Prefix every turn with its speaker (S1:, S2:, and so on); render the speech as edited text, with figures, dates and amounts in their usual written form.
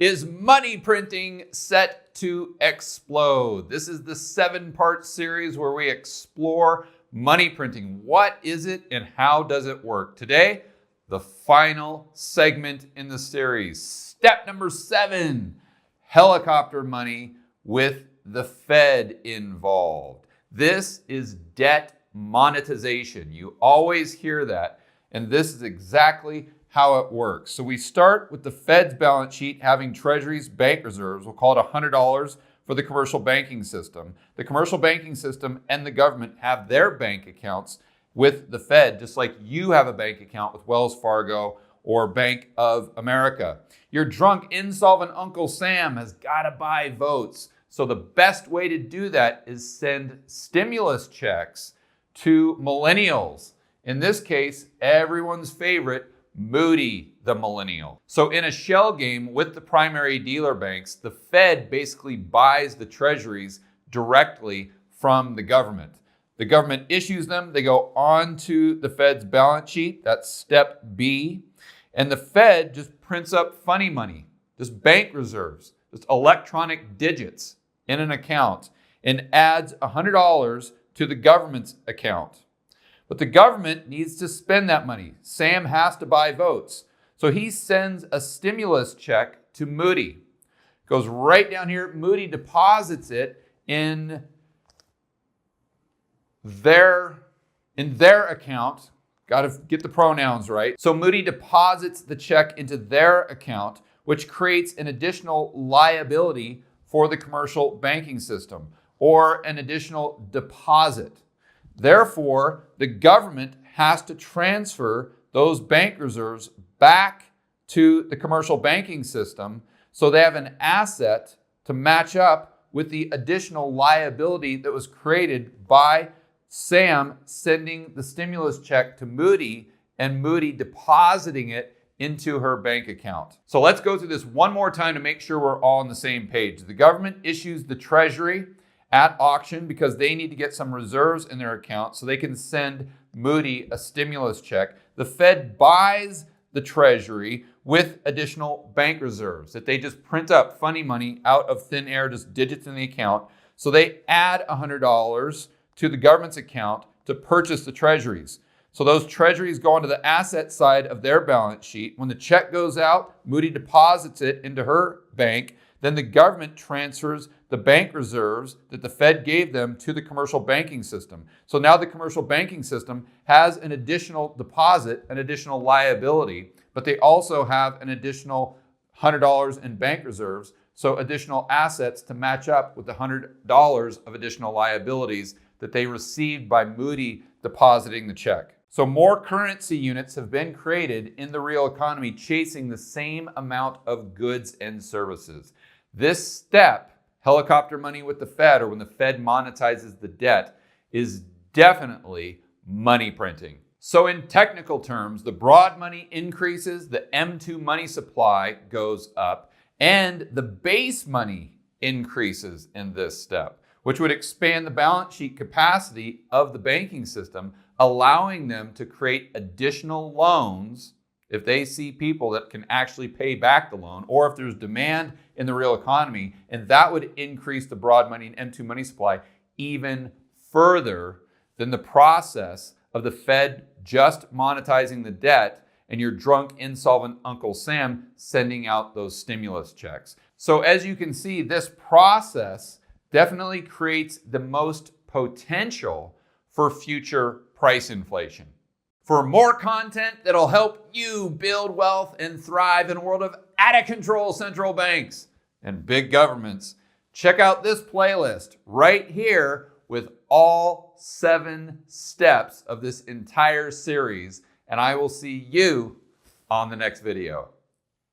S1: Is money printing set to explode? This is the 7-part series where we explore money printing. What is it and how does it work? Today, the final segment in the series. Step number 7, helicopter money with the Fed involved. This is debt monetization. You always hear that, and this is exactly how it works. So we start with the Fed's balance sheet having Treasuries bank reserves. We'll call it $100 for the commercial banking system. The commercial banking system and the government have their bank accounts with the Fed, just like you have a bank account with Wells Fargo or Bank of America. Your drunk, insolvent Uncle Sam has got to buy votes. So the best way to do that is send stimulus checks to millennials. In this case, everyone's favorite, Moody the millennial. So in a shell game with the primary dealer banks, the Fed basically buys the treasuries directly from the government. The government issues them, they go onto the Fed's balance sheet, that's step B, and the Fed just prints up funny money, just bank reserves, just electronic digits in an account and adds $100 to the government's account. But the government needs to spend that money. Sam has to buy votes. So he sends a stimulus check to Moody. Goes right down here. Moody deposits it in their account. Got to get the pronouns right. So Moody deposits the check into their account, which creates an additional liability for the commercial banking system or an additional deposit. Therefore, the government has to transfer those bank reserves back to the commercial banking system so they have an asset to match up with the additional liability that was created by Sam sending the stimulus check to Moody and Moody depositing it into her bank account. So let's go through this one more time to make sure we're all on the same page. The government issues the treasury at auction because they need to get some reserves in their account so they can send Moody a stimulus check. The Fed buys the treasury with additional bank reserves that they just print up funny money out of thin air, just digits in the account. So they add $100 to the government's account to purchase the treasuries. So those treasuries go onto the asset side of their balance sheet. When the check goes out, Moody deposits it into her bank. Then the government transfers the bank reserves that the Fed gave them to the commercial banking system. So now the commercial banking system has an additional deposit, an additional liability, but they also have an additional $100 in bank reserves, so additional assets to match up with the $100 of additional liabilities that they received by Moody depositing the check. So more currency units have been created in the real economy chasing the same amount of goods and services. This step, helicopter money with the Fed, or when the Fed monetizes the debt, is definitely money printing. So in technical terms, the broad money increases, the M2 money supply goes up, and the base money increases in this step, which would expand the balance sheet capacity of the banking system, allowing them to create additional loans if they see people that can actually pay back the loan, or if there's demand in the real economy, and that would increase the broad money and M2 money supply even further than the process of the Fed just monetizing the debt and your drunk, insolvent Uncle Sam sending out those stimulus checks. So as you can see, this process definitely creates the most potential for future price inflation. For more content that'll help you build wealth and thrive in a world of out-of-control central banks and big governments, check out this playlist right here with all 7 steps of this entire series, and I will see you on the next video.